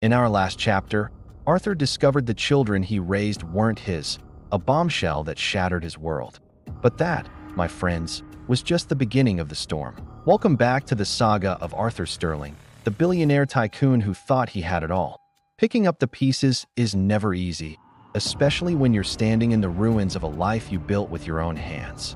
In our last chapter, Arthur discovered the children he raised weren't his, a bombshell that shattered his world. But that, my friends, was just the beginning of the storm. Welcome back to the saga of Arthur Sterling, the billionaire tycoon who thought he had it all. Picking up the pieces is never easy, especially when you're standing in the ruins of a life you built with your own hands.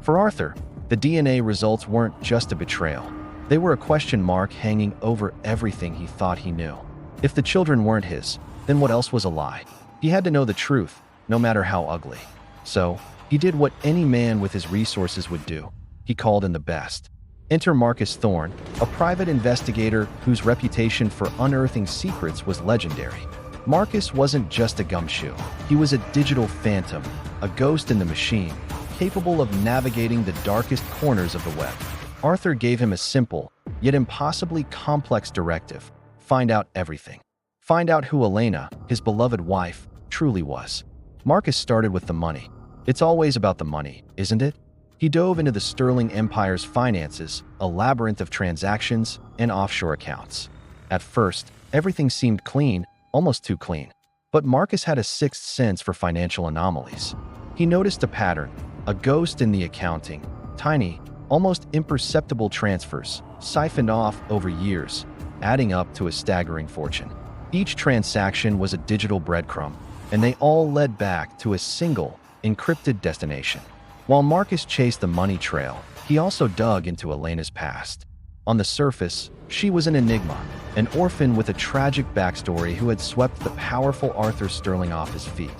For Arthur, the DNA results weren't just a betrayal. They were a question mark hanging over everything he thought he knew. If the children weren't his, then what else was a lie? He had to know the truth, no matter how ugly. So, he did what any man with his resources would do. He called in the best. Enter Marcus Thorne, a private investigator whose reputation for unearthing secrets was legendary. Marcus wasn't just a gumshoe. He was a digital phantom, a ghost in the machine, capable of navigating the darkest corners of the web. Arthur gave him a simple, yet impossibly complex directive. Find out everything. Find out who Elena, his beloved wife, truly was. Marcus started with the money. It's always about the money, isn't it? He dove into the Sterling Empire's finances, a labyrinth of transactions and offshore accounts. At first, everything seemed clean, almost too clean. But Marcus had a sixth sense for financial anomalies. He noticed a pattern, a ghost in the accounting, tiny, almost imperceptible transfers, siphoned off over years, adding up to a staggering fortune. Each transaction was a digital breadcrumb, and they all led back to a single, encrypted destination. While Marcus chased the money trail, he also dug into Elena's past. On the surface, she was an enigma, an orphan with a tragic backstory who had swept the powerful Arthur Sterling off his feet.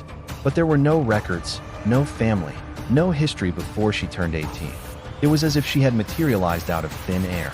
But there were no records, no family, no history before she turned 18. It was as if she had materialized out of thin air.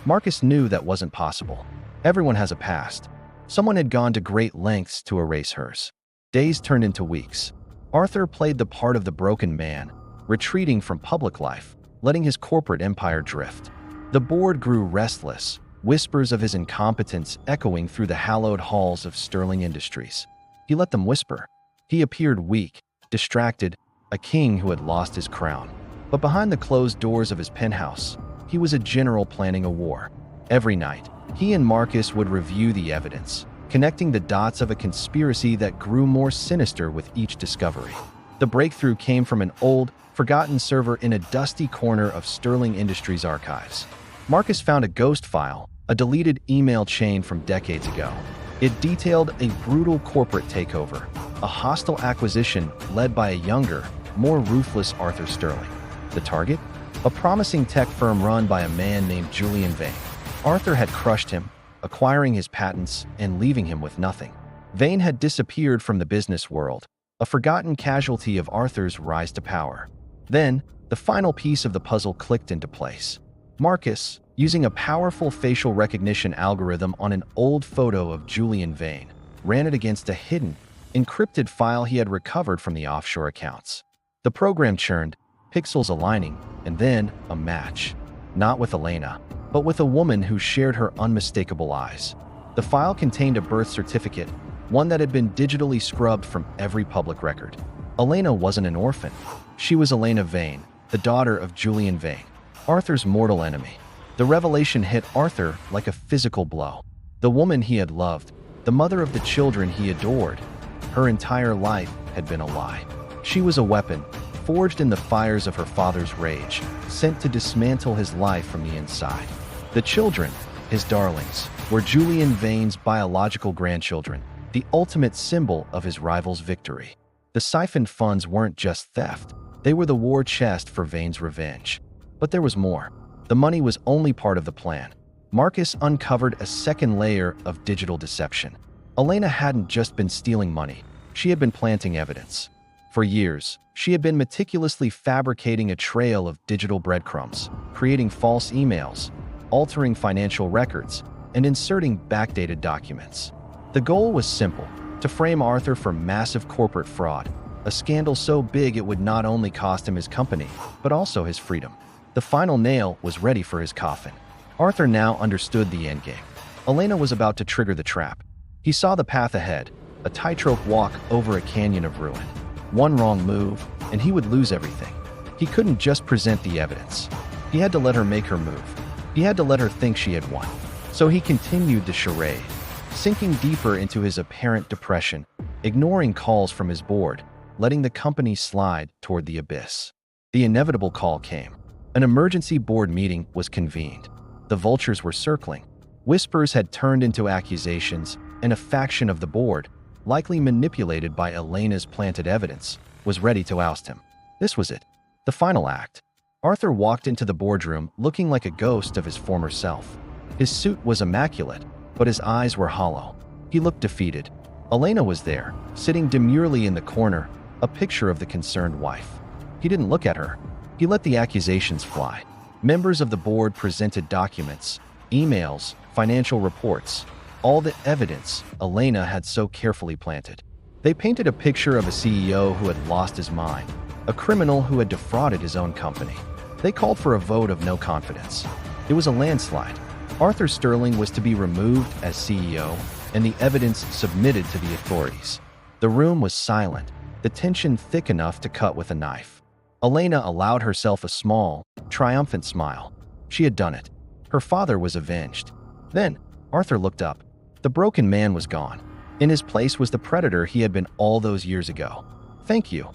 Marcus knew that wasn't possible. Everyone has a past. Someone had gone to great lengths to erase hers. Days turned into weeks. Arthur played the part of the broken man, retreating from public life, letting his corporate empire drift. The board grew restless, whispers of his incompetence echoing through the hallowed halls of Sterling Industries. He let them whisper. He appeared weak, distracted, a king who had lost his crown. But behind the closed doors of his penthouse, he was a general planning a war. Every night, he and Marcus would review the evidence, connecting the dots of a conspiracy that grew more sinister with each discovery. The breakthrough came from an old, forgotten server in a dusty corner of Sterling Industries archives. Marcus found a ghost file, a deleted email chain from decades ago. It detailed a brutal corporate takeover, a hostile acquisition led by a younger, more ruthless Arthur Sterling. The target? A promising tech firm run by a man named Julian Vane. Arthur had crushed him, acquiring his patents and leaving him with nothing. Vane had disappeared from the business world, a forgotten casualty of Arthur's rise to power. Then, the final piece of the puzzle clicked into place. Marcus, using a powerful facial recognition algorithm on an old photo of Julian Vane, ran it against a hidden, encrypted file he had recovered from the offshore accounts. The program churned, pixels aligning, and then a match. Not with Elena, but with a woman who shared her unmistakable eyes. The file contained a birth certificate, one that had been digitally scrubbed from every public record. Elena wasn't an orphan. She was Elena Vane, the daughter of Julian Vane, Arthur's mortal enemy. The revelation hit Arthur like a physical blow. The woman he had loved, the mother of the children he adored, her entire life had been a lie. She was a weapon, forged in the fires of her father's rage, sent to dismantle his life from the inside. The children, his darlings, were Julian Vane's biological grandchildren, the ultimate symbol of his rival's victory. The siphoned funds weren't just theft, they were the war chest for Vane's revenge. But there was more. The money was only part of the plan. Marcus uncovered a second layer of digital deception. Elena hadn't just been stealing money, she had been planting evidence. For years, she had been meticulously fabricating a trail of digital breadcrumbs, creating false emails, altering financial records, and inserting backdated documents. The goal was simple: to frame Arthur for massive corporate fraud, a scandal so big it would not only cost him his company, but also his freedom. The final nail was ready for his coffin. Arthur now understood the endgame. Elena was about to trigger the trap. He saw the path ahead, a tightrope walk over a canyon of ruin. One wrong move, and he would lose everything. He couldn't just present the evidence. He had to let her make her move. He had to let her think she had won. So he continued the charade. sinking deeper into his apparent depression, ignoring calls from his board, letting the company slide toward the abyss. The inevitable call came. An emergency board meeting was convened. The vultures were circling. Whispers had turned into accusations, and a faction of the board, likely manipulated by Elena's planted evidence, was ready to oust him. This was it. The final act. Arthur walked into the boardroom looking like a ghost of his former self. His suit was immaculate, but his eyes were hollow. He looked defeated. Elena was there, sitting demurely in the corner, a picture of the concerned wife. He didn't look at her. He let the accusations fly. Members of the board presented documents, emails, financial reports, all the evidence Elena had so carefully planted. They painted a picture of a CEO who had lost his mind, a criminal who had defrauded his own company. They called for a vote of no confidence. It was a landslide. Arthur Sterling was to be removed as CEO, and the evidence submitted to the authorities. The room was silent, the tension thick enough to cut with a knife. Elena allowed herself a small, triumphant smile. She had done it. Her father was avenged. Then, Arthur looked up. The broken man was gone. In his place was the predator he had been all those years ago. "Thank you,"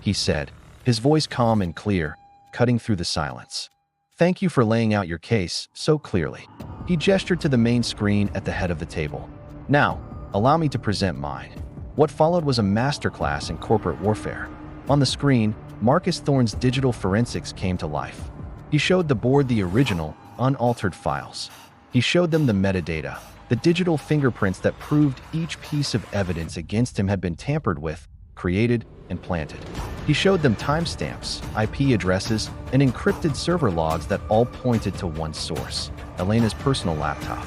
he said, his voice calm and clear, cutting through the silence. "Thank you for laying out your case so clearly." He gestured to the main screen at the head of the table. "Now, allow me to present mine." What followed was a masterclass in corporate warfare. On the screen, Marcus Thorne's digital forensics came to life. He showed the board the original, unaltered files. He showed them the metadata, the digital fingerprints that proved each piece of evidence against him had been tampered with, created, and planted. He showed them timestamps, IP addresses, and encrypted server logs that all pointed to one source, Elena's personal laptop.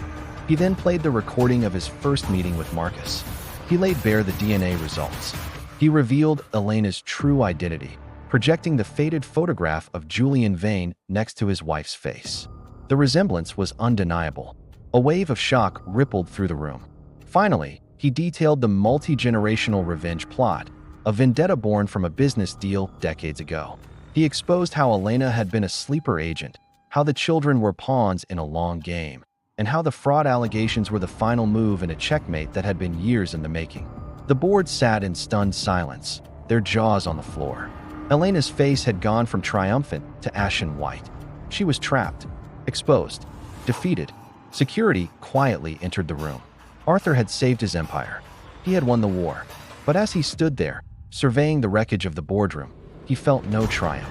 He then played the recording of his first meeting with Marcus. He laid bare the DNA results. He revealed Elena's true identity, projecting the faded photograph of Julian Vane next to his wife's face. The resemblance was undeniable. A wave of shock rippled through the room. Finally, he detailed the multi-generational revenge plot, a vendetta born from a business deal decades ago. He exposed how Elena had been a sleeper agent, how the children were pawns in a long game, and how the fraud allegations were the final move in a checkmate that had been years in the making. The board sat in stunned silence, their jaws on the floor. Elena's face had gone from triumphant to ashen white. She was trapped, exposed, defeated. Security quietly entered the room. Arthur had saved his empire. He had won the war. But as he stood there, surveying the wreckage of the boardroom, he felt no triumph.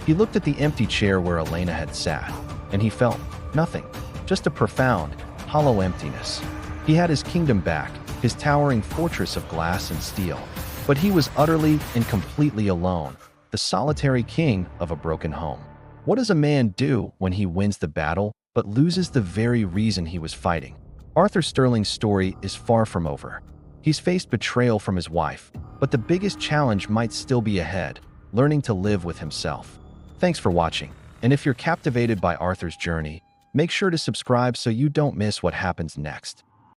He looked at the empty chair where Elena had sat, and he felt nothing, just a profound, hollow emptiness. He had his kingdom back, his towering fortress of glass and steel, but he was utterly and completely alone, the solitary king of a broken home. What does a man do when he wins the battle but loses the very reason he was fighting? Arthur Sterling's story is far from over. He's faced betrayal from his wife, but the biggest challenge might still be ahead, learning to live with himself. Thanks for watching, and if you're captivated by Arthur's journey, make sure to subscribe so you don't miss what happens next.